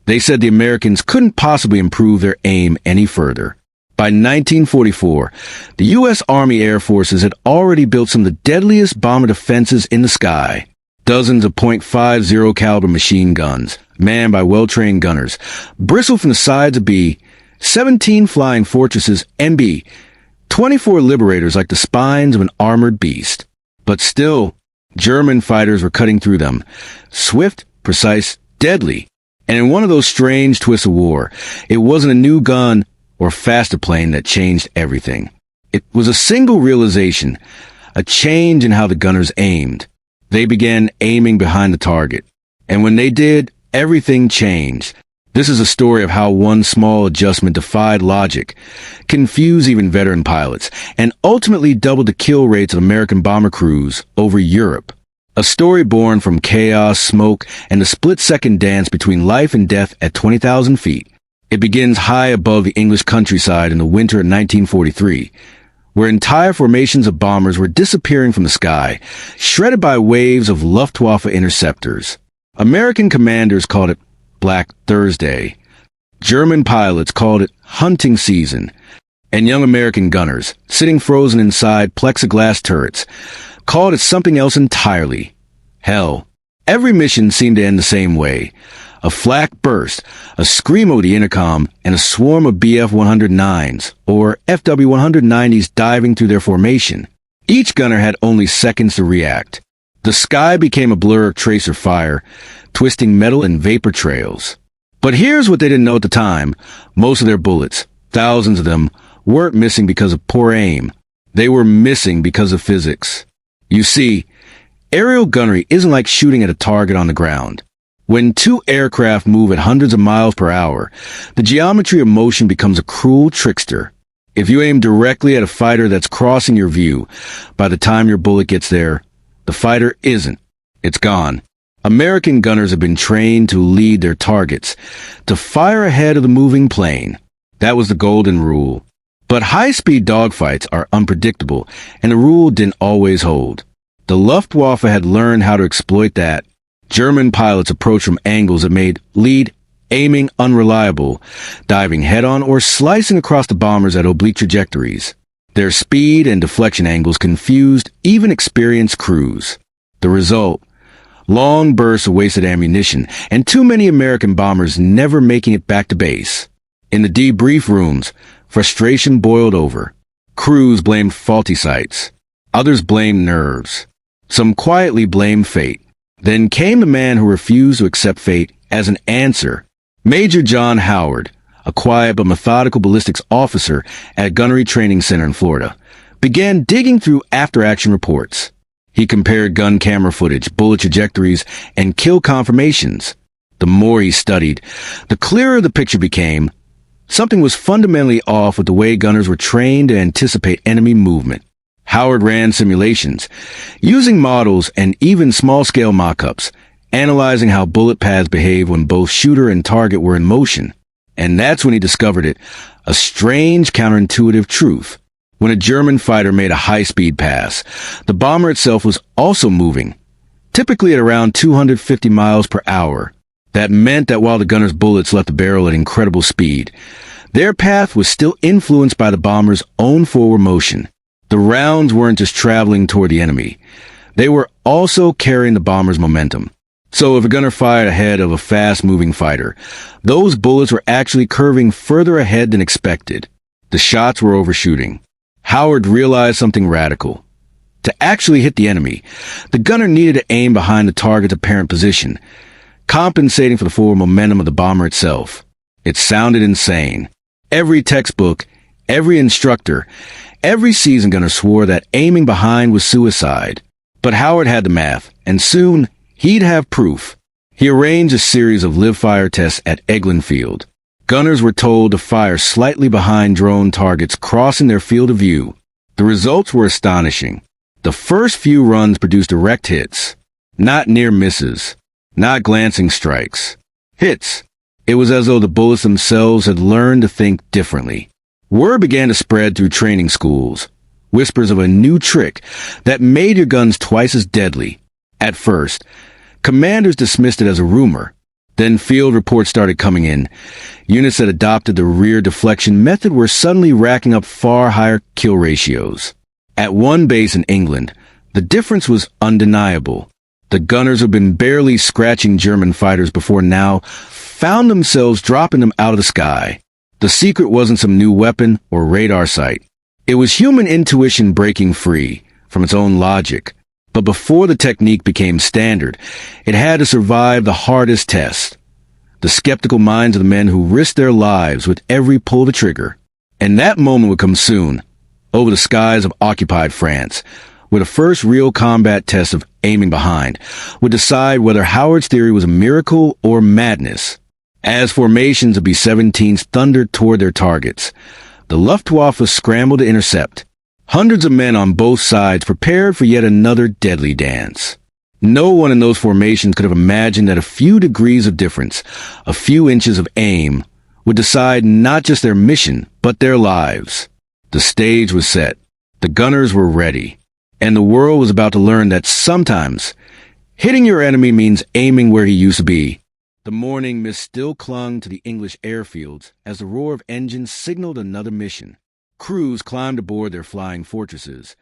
They said the Americans couldn't possibly improve their aim any further. By 1944, the U.S. Army Air Forces had already built some of the deadliest bomber defenses in the sky. Dozens of .50 caliber machine guns, manned by well-trained gunners, bristled from the sides of B, 17 flying fortresses MB, 24 liberators like the spines of an armored beast. But still, German fighters were cutting through them. Swift, precise, deadly. And in one of those strange twists of war, it wasn't a new gun or faster plane that changed everything. It was a single realization, a change in how the gunners aimed. They began aiming behind the target. And when they did, everything changed. This is a story of how one small adjustment defied logic, confused even veteran pilots, and ultimately doubled the kill rates of American bomber crews over Europe. A story born from chaos, smoke, and the split-second dance between life and death at 20,000 feet. It begins high above the English countryside in the winter of 1943, where entire formations of bombers were disappearing from the sky, shredded by waves of Luftwaffe interceptors. American commanders called it Black Thursday. German pilots called it hunting season. And young American gunners, sitting frozen inside plexiglass turrets, called it something else entirely. Hell. Every mission seemed to end the same way. A flak burst, a scream over the intercom, and a swarm of BF-109s, or FW-190s diving through their formation. Each gunner had only seconds to react. The sky became a blur of tracer fire, twisting metal and vapor trails. But here's what they didn't know at the time. Most of their bullets, thousands of them, weren't missing because of poor aim. They were missing because of physics. You see, aerial gunnery isn't like shooting at a target on the ground. When two aircraft move at hundreds of miles per hour, the geometry of motion becomes a cruel trickster. If you aim directly at a fighter that's crossing your view, by the time your bullet gets there, the fighter isn't. It's gone. American gunners have been trained to lead their targets, to fire ahead of the moving plane. That was the golden rule. But high-speed dogfights are unpredictable, and the rule didn't always hold. The Luftwaffe had learned how to exploit that. German pilots approached from angles that made lead aiming unreliable, diving head-on or slicing across the bombers at oblique trajectories. Their speed and deflection angles confused even experienced crews. The result? Long bursts of wasted ammunition, and too many American bombers never making it back to base. In the debrief rooms, frustration boiled over. Crews blamed faulty sights. Others blamed nerves. Some quietly blamed fate. Then came the man who refused to accept fate as an answer. Major John Howard, a quiet but methodical ballistics officer at a gunnery training center in Florida, began digging through after-action reports. He compared gun camera footage, bullet trajectories, and kill confirmations. The more he studied, the clearer the picture became. Something was fundamentally off with the way gunners were trained to anticipate enemy movement. Howard ran simulations, using models and even small-scale mock-ups, analyzing how bullet paths behave when both shooter and target were in motion. And that's when he discovered it, a strange counterintuitive truth. When a German fighter made a high-speed pass, the bomber itself was also moving, typically at around 250 miles per hour. That meant that while the gunner's bullets left the barrel at incredible speed, their path was still influenced by the bomber's own forward motion. The rounds weren't just traveling toward the enemy. They were also carrying the bomber's momentum. So if a gunner fired ahead of a fast-moving fighter, those bullets were actually curving further ahead than expected. The shots were overshooting. Howard realized something radical. To actually hit the enemy, the gunner needed to aim behind the target's apparent position, compensating for the forward momentum of the bomber itself. It sounded insane. Every textbook, every instructor, every seasoned gunner swore that aiming behind was suicide. But Howard had the math, and soon he'd have proof. He arranged a series of live-fire tests at Eglin Field. Gunners were told to fire slightly behind drone targets crossing their field of view. The results were astonishing. The first few runs produced direct hits. Not near misses. Not glancing strikes. Hits. It was as though the bullets themselves had learned to think differently. Word began to spread through training schools. Whispers of a new trick that made your guns twice as deadly. At first, commanders dismissed it as a rumor. Then field reports started coming in. Units that adopted the rear deflection method were suddenly racking up far higher kill ratios. At one base in England, the difference was undeniable. The gunners who had been barely scratching German fighters before now found themselves dropping them out of the sky. The secret wasn't some new weapon or radar sight. It was human intuition breaking free from its own logic. But before the technique became standard, it had to survive the hardest test. The skeptical minds of the men who risked their lives with every pull of the trigger. And that moment would come soon, over the skies of occupied France, where the first real combat test of aiming behind would decide whether Howard's theory was a miracle or madness. As formations of B-17s thundered toward their targets, the Luftwaffe scrambled to intercept. Hundreds of men on both sides prepared for yet another deadly dance. No one in those formations could have imagined that a few degrees of difference, a few inches of aim, would decide not just their mission, but their lives. The stage was set. The gunners were ready. And the world was about to learn that sometimes hitting your enemy means aiming where he used to be. The morning mist still clung to the English airfields as the roar of engines signaled another mission. Crews climbed aboard their flying fortresses,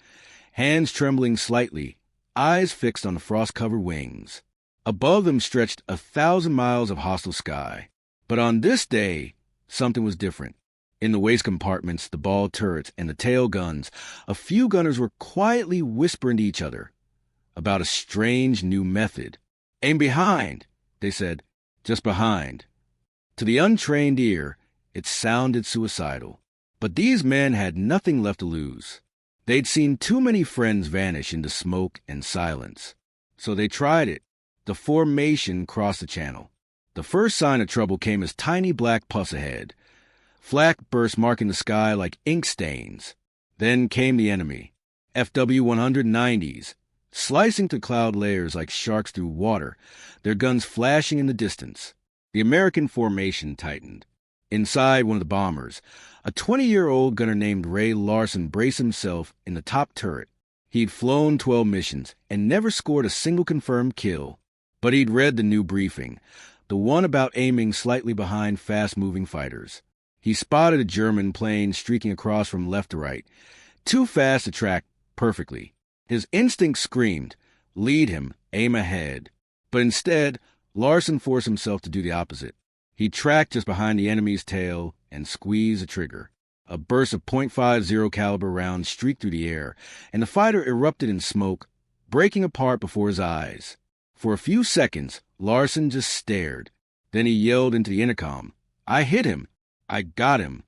hands trembling slightly, eyes fixed on the frost-covered wings. Above them stretched 1,000 miles of hostile sky. But on this day, something was different. In the waist compartments, the ball turrets, and the tail guns, a few gunners were quietly whispering to each other about a strange new method. "Aim behind," they said, "just behind." To the untrained ear, it sounded suicidal. But these men had nothing left to lose. They'd seen too many friends vanish into smoke and silence. So they tried it. The formation crossed the channel. The first sign of trouble came as tiny black puffs ahead. Flak bursts marking the sky like ink stains. Then came the enemy. FW-190s, slicing through cloud layers like sharks through water, their guns flashing in the distance. The American formation tightened. Inside one of the bombers, a 20-year-old gunner named Ray Larson braced himself in the top turret. He'd flown 12 missions and never scored a single confirmed kill. But he'd read the new briefing, the one about aiming slightly behind fast-moving fighters. He spotted a German plane streaking across from left to right, too fast to track perfectly. His instinct screamed, "Lead him, aim ahead." But instead, Larson forced himself to do the opposite. He tracked just behind the enemy's tail and squeezed the trigger. A burst of .50 caliber rounds streaked through the air, and the fighter erupted in smoke, breaking apart before his eyes. For a few seconds, Larson just stared. Then he yelled into the intercom, "I hit him! I got him!"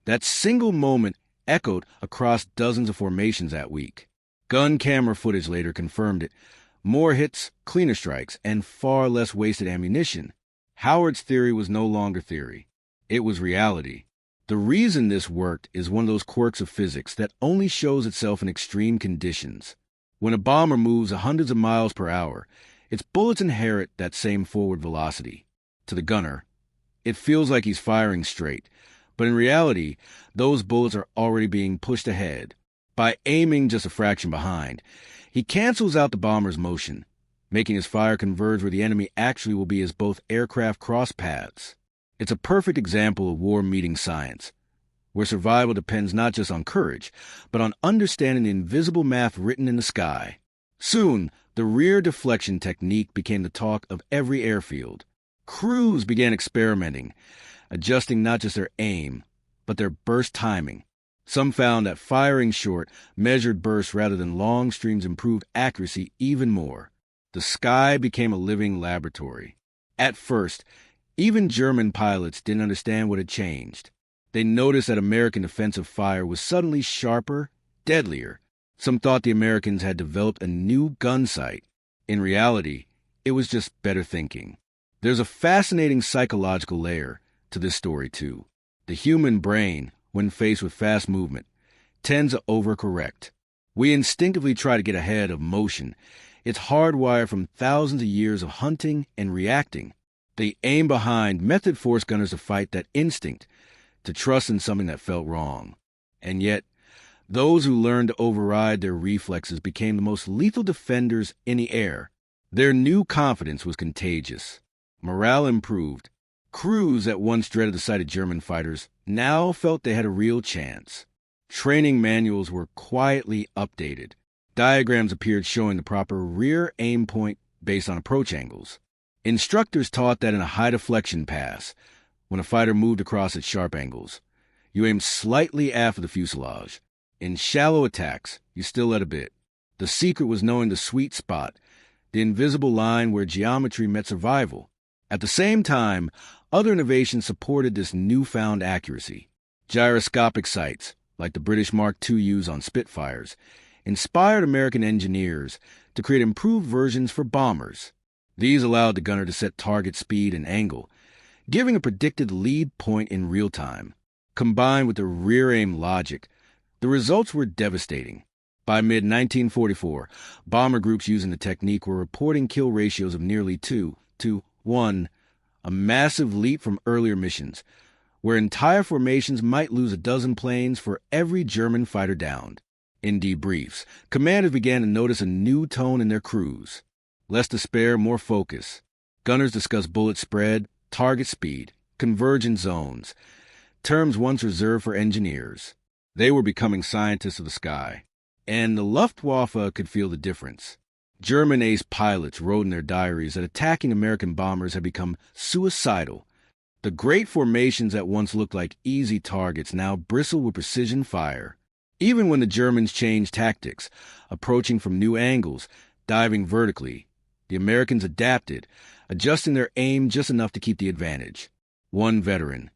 That single moment echoed across dozens of formations that week. Gun camera footage later confirmed it. More hits, cleaner strikes, and far less wasted ammunition. Howard's theory was no longer theory. It was reality. The reason this worked is one of those quirks of physics that only shows itself in extreme conditions. When a bomber moves hundreds of miles per hour, its bullets inherit that same forward velocity. To the gunner, it feels like he's firing straight, but in reality, those bullets are already being pushed ahead. By aiming just a fraction behind, he cancels out the bomber's motion, making his fire converge where the enemy actually will be as both aircraft cross paths. It's a perfect example of war meeting science, where survival depends not just on courage, but on understanding the invisible math written in the sky. Soon, the rear deflection technique became the talk of every airfield. Crews began experimenting, adjusting not just their aim, but their burst timing. Some found that firing short, measured bursts rather than long streams improved accuracy even more. The sky became a living laboratory. At first, even German pilots didn't understand what had changed. They noticed that American defensive fire was suddenly sharper, deadlier. Some thought the Americans had developed a new gun sight. In reality, it was just better thinking. There's a fascinating psychological layer to this story, too. The human brain, when faced with fast movement, tends to overcorrect. We instinctively try to get ahead of motion. It's hardwired from thousands of years of hunting and reacting. The aim behind method forced gunners to fight that instinct, to trust in something that felt wrong. And yet, those who learned to override their reflexes became the most lethal defenders in the air. Their new confidence was contagious. Morale improved. Crews that once dreaded the sight of German fighters now felt they had a real chance. Training manuals were quietly updated. Diagrams appeared showing the proper rear aim point based on approach angles. Instructors taught that in a high deflection pass, when a fighter moved across at sharp angles, you aimed slightly aft of the fuselage. In shallow attacks, you still let a bit. The secret was knowing the sweet spot, the invisible line where geometry met survival. At the same time, other innovations supported this newfound accuracy. Gyroscopic sights, like the British Mark IIs on Spitfires, inspired American engineers to create improved versions for bombers. These allowed the gunner to set target speed and angle, giving a predicted lead point in real time. Combined with the rear-aim logic, the results were devastating. By mid-1944, bomber groups using the technique were reporting kill ratios of nearly 2 to 1, a massive leap from earlier missions, where entire formations might lose a dozen planes for every German fighter downed. In debriefs, commanders began to notice a new tone in their crews. Less despair, more focus. Gunners discussed bullet spread, target speed, convergent zones, terms once reserved for engineers. They were becoming scientists of the sky. And the Luftwaffe could feel the difference. German ace pilots wrote in their diaries that attacking American bombers had become suicidal. The great formations that once looked like easy targets now bristled with precision fire. Even when the Germans changed tactics, approaching from new angles, diving vertically, the Americans adapted, adjusting their aim just enough to keep the advantage. One veteran,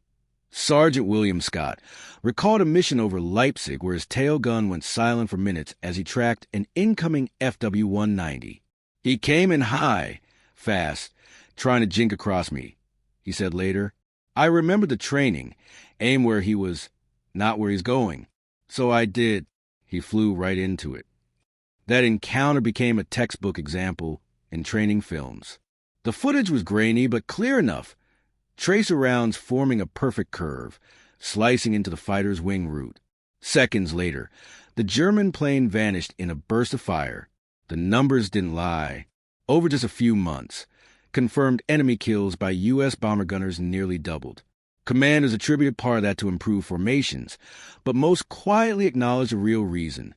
Sergeant William Scott, recalled a mission over Leipzig where his tail gun went silent for minutes as he tracked an incoming FW-190. "He came in high, fast, trying to jink across me," he said later. "I remembered the training, aim where he was, not where he's going. So I did." He flew right into it. That encounter became a textbook example in training films. The footage was grainy but clear enough. Tracer rounds forming a perfect curve, slicing into the fighter's wing root. Seconds later, the German plane vanished in a burst of fire. The numbers didn't lie. Over just a few months, confirmed enemy kills by U.S. bomber gunners nearly doubled. Commanders attributed part of that to improved formations, but most quietly acknowledged the real reason: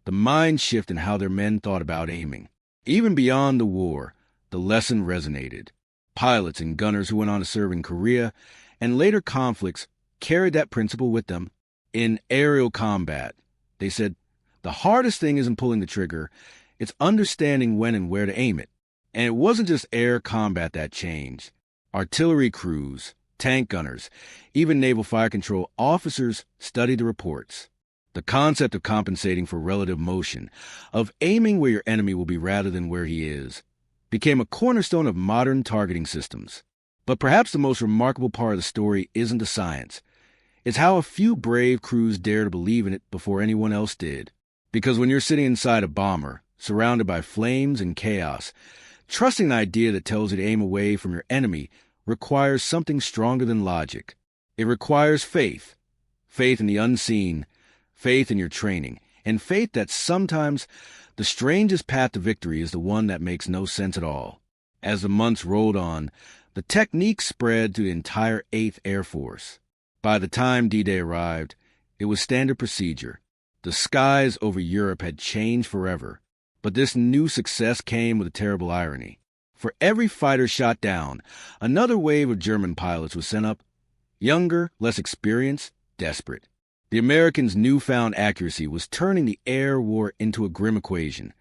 the mind shift in how their men thought about aiming. Even beyond the war, the lesson resonated. Pilots and gunners who went on to serve in Korea and later conflicts carried that principle with them. In aerial combat, they said, the hardest thing isn't pulling the trigger, it's understanding when and where to aim it. And it wasn't just air combat that changed. Artillery crews, tank gunners, even naval fire control officers studied the reports. The concept of compensating for relative motion, of aiming where your enemy will be rather than where he is, became a cornerstone of modern targeting systems. But perhaps the most remarkable part of the story isn't the science. It's how a few brave crews dare to believe in it before anyone else did. Because when you're sitting inside a bomber, surrounded by flames and chaos, trusting the idea that tells you to aim away from your enemy requires something stronger than logic. It requires faith. Faith in the unseen, faith in your training, and faith that sometimes the strangest path to victory is the one that makes no sense at all. As the months rolled on, the technique spread to the entire 8th Air Force. By the time D-Day arrived, it was standard procedure. The skies over Europe had changed forever. But this new success came with a terrible irony. For every fighter shot down, another wave of German pilots was sent up. Younger, less experienced, desperate. The Americans' newfound accuracy was turning the air war into a grim equation,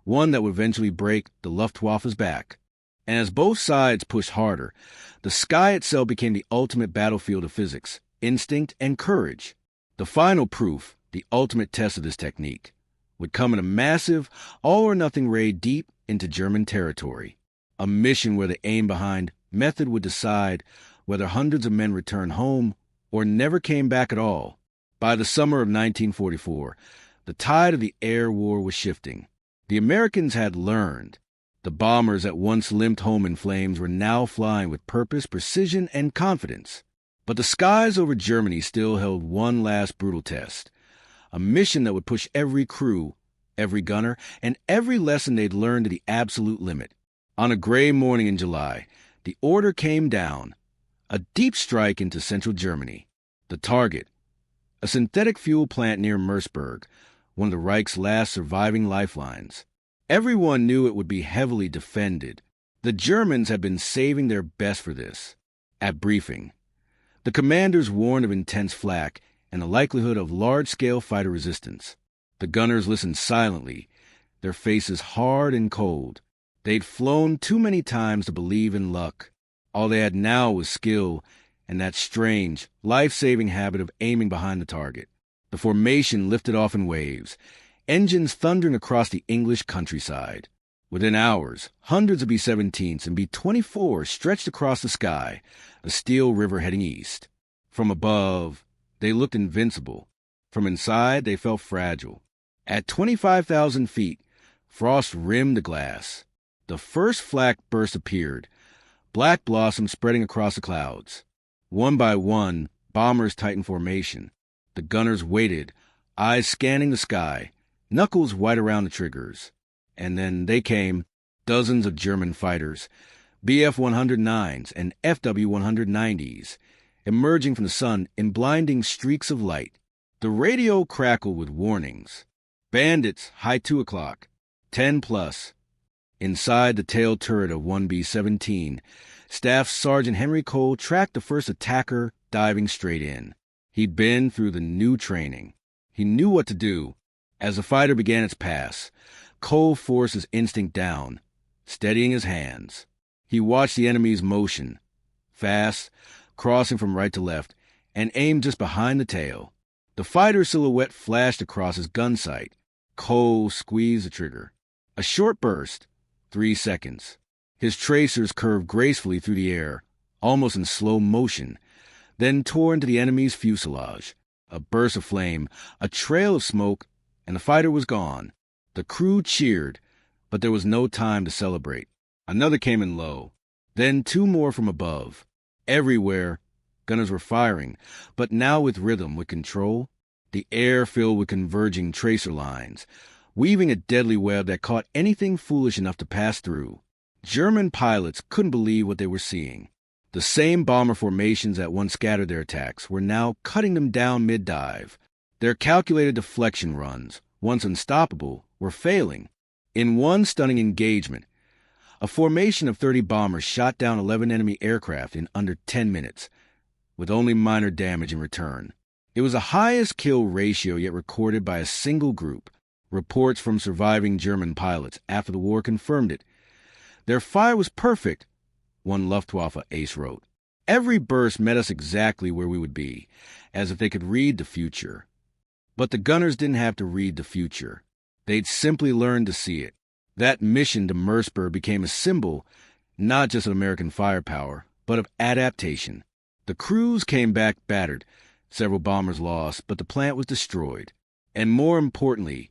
one that would eventually break the Luftwaffe's back. And as both sides pushed harder, the sky itself became the ultimate battlefield of physics, instinct, and courage. The final proof, the ultimate test of this technique, would come in a massive, all-or-nothing raid deep into German territory. A mission where the aim behind method would decide whether hundreds of men returned home or never came back at all. By the summer of 1944, the tide of the air war was shifting. The Americans had learned. The bombers that once limped home in flames were now flying with purpose, precision, and confidence. But the skies over Germany still held one last brutal test. A mission that would push every crew, every gunner, and every lesson they'd learned to the absolute limit. On a gray morning in July, The order came down. A deep strike into central Germany. The target, a synthetic fuel plant near Merseburg, one of the Reich's last surviving lifelines. Everyone knew it would be heavily defended. The Germans had been saving their best for this. At briefing, the commanders warned of intense flak and the likelihood of large-scale fighter resistance. The gunners listened silently, their faces hard and cold. They'd flown too many times to believe in luck. All they had now was skill and that strange, life-saving habit of aiming behind the target. The formation lifted off in waves, engines thundering across the English countryside. Within hours, hundreds of B-17s and B-24s stretched across the sky, a steel river heading east. From above, they looked invincible. From inside, they felt fragile. At 25,000 feet, frost rimmed the glass. The first flak burst appeared, black blossoms spreading across the clouds. One by one, bombers tightened formation. The gunners waited, eyes scanning the sky, knuckles white around the triggers. And then they came, dozens of German fighters, Bf-109s and FW-190s, emerging from the sun in blinding streaks of light. The radio crackled with warnings. Bandits, high 2 o'clock, 10 plus. Inside the tail turret of 1B-17, Staff Sergeant Henry Cole tracked the first attacker diving straight in. He'd been through the new training. He knew what to do. As the fighter began its pass, Cole forced his instinct down, steadying his hands. He watched the enemy's motion, fast, crossing from right to left, and aimed just behind the tail. The fighter's silhouette flashed across his gun sight. Cole squeezed the trigger. A short burst, 3 seconds. His tracers curved gracefully through the air, almost in slow motion, then tore into the enemy's fuselage. A burst of flame, a trail of smoke, and the fighter was gone. The crew cheered, but there was no time to celebrate. Another came in low, then 2 more from above. Everywhere, gunners were firing, but now with rhythm, with control. The air filled with converging tracer lines, weaving a deadly web that caught anything foolish enough to pass through. German pilots couldn't believe what they were seeing. The same bomber formations that once scattered their attacks were now cutting them down mid-dive. Their calculated deflection runs, once unstoppable, were failing. In one stunning engagement, a formation of 30 bombers shot down 11 enemy aircraft in under 10 minutes, with only minor damage in return. It was the highest kill ratio yet recorded by a single group. Reports from surviving German pilots after the war confirmed it. Their fire was perfect, one Luftwaffe ace wrote. Every burst met us exactly where we would be, as if they could read the future. But the gunners didn't have to read the future. They'd simply learned to see it. That mission to Merseburg became a symbol, not just of American firepower, but of adaptation. The crews came back battered, several bombers lost, but the plant was destroyed. And more importantly,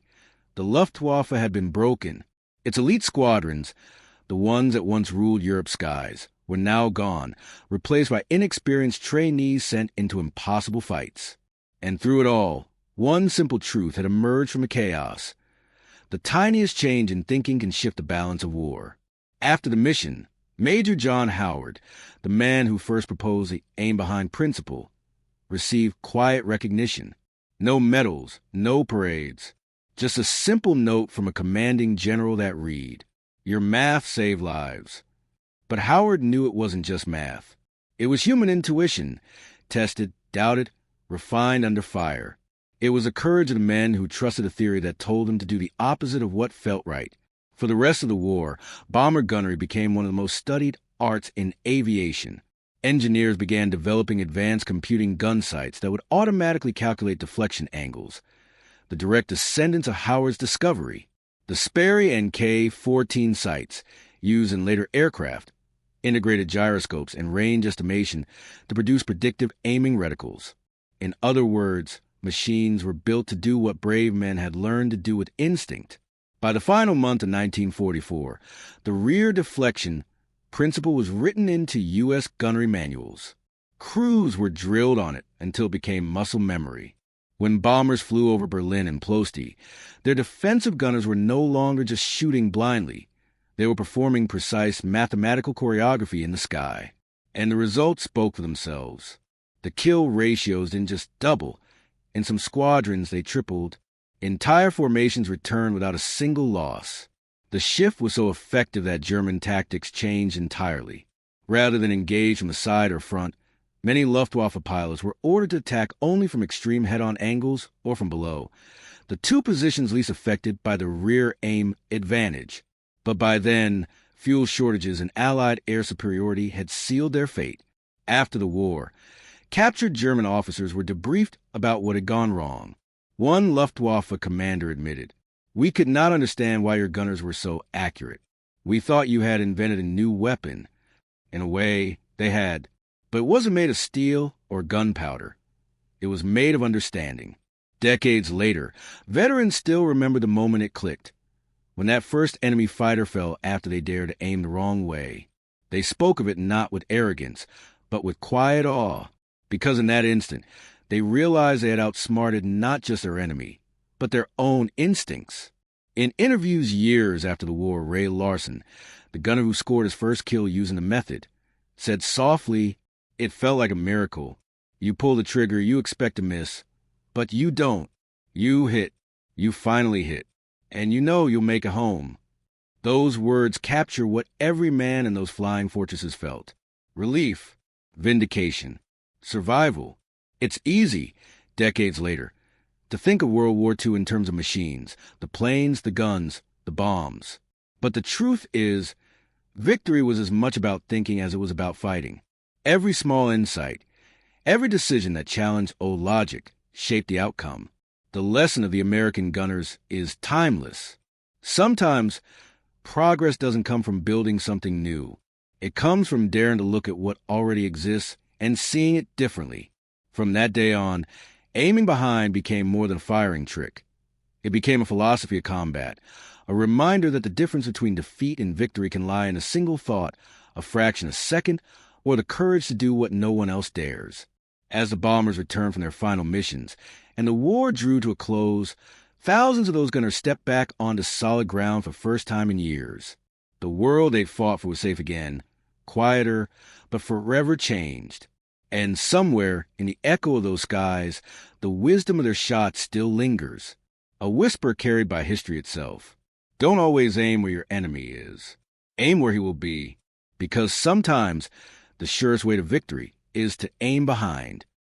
the Luftwaffe had been broken. Its elite squadrons, the ones that once ruled Europe's skies, were now gone, replaced by inexperienced trainees sent into impossible fights. And through it all, one simple truth had emerged from the chaos. The tiniest change in thinking can shift the balance of war. After the mission, Major John Howard, the man who first proposed the aim-behind principle, received quiet recognition. No medals, no parades. Just a simple note from a commanding general that read, "Your math saved lives." But Howard knew it wasn't just math. It was human intuition, tested, doubted, refined under fire. It was the courage of the men who trusted a theory that told them to do the opposite of what felt right. For the rest of the war, bomber gunnery became one of the most studied arts in aviation. Engineers began developing advanced computing gun sights that would automatically calculate deflection angles, the direct descendants of Howard's discovery. The Sperry and K-14 sights, used in later aircraft, integrated gyroscopes and range estimation to produce predictive aiming reticles. In other words, machines were built to do what brave men had learned to do with instinct. By the final month of 1944, the rear deflection principle was written into U.S. gunnery manuals. Crews were drilled on it until it became muscle memory. When bombers flew over Berlin and Ploesti, their defensive gunners were no longer just shooting blindly. They were performing precise mathematical choreography in the sky. And the results spoke for themselves. The kill ratios didn't just double. In some squadrons, they tripled. Entire formations returned without a single loss. The shift was so effective that German tactics changed entirely. Rather than engage from the side or front, many Luftwaffe pilots were ordered to attack only from extreme head-on angles or from below, the two positions least affected by the rear aim advantage. But by then, fuel shortages and Allied air superiority had sealed their fate. After the war, captured German officers were debriefed about what had gone wrong. One Luftwaffe commander admitted, "We could not understand why your gunners were so accurate. We thought you had invented a new weapon." In a way, they had, but it wasn't made of steel or gunpowder. It was made of understanding. Decades later, veterans still remember the moment it clicked. When that first enemy fighter fell after they dared to aim the wrong way, they spoke of it not with arrogance, but with quiet awe, because in that instant, they realized they had outsmarted not just their enemy, but their own instincts. In interviews years after the war, Ray Larson, the gunner who scored his first kill using the method, said softly, "It felt like a miracle. You pull the trigger, you expect to miss, but you don't. You hit. You finally hit. And you know you'll make it home." Those words capture what every man in those flying fortresses felt. Relief, vindication, survival. It's easy, decades later, to think of World War II in terms of machines, the planes, the guns, the bombs. But the truth is, victory was as much about thinking as it was about fighting. Every small insight, every decision that challenged old logic shaped the outcome. The lesson of the American gunners is timeless. Sometimes, progress doesn't come from building something new. It comes from daring to look at what already exists and seeing it differently. From that day on, aiming behind became more than a firing trick. It became a philosophy of combat, a reminder that the difference between defeat and victory can lie in a single thought, a fraction of a second, or the courage to do what no one else dares. As the bombers returned from their final missions, and the war drew to a close, thousands of those gunners stepped back onto solid ground for the first time in years. The world they fought for was safe again, quieter, but forever changed. And somewhere, in the echo of those skies, the wisdom of their shots still lingers, a whisper carried by history itself. Don't always aim where your enemy is. Aim where he will be, because sometimes the surest way to victory is to aim behind.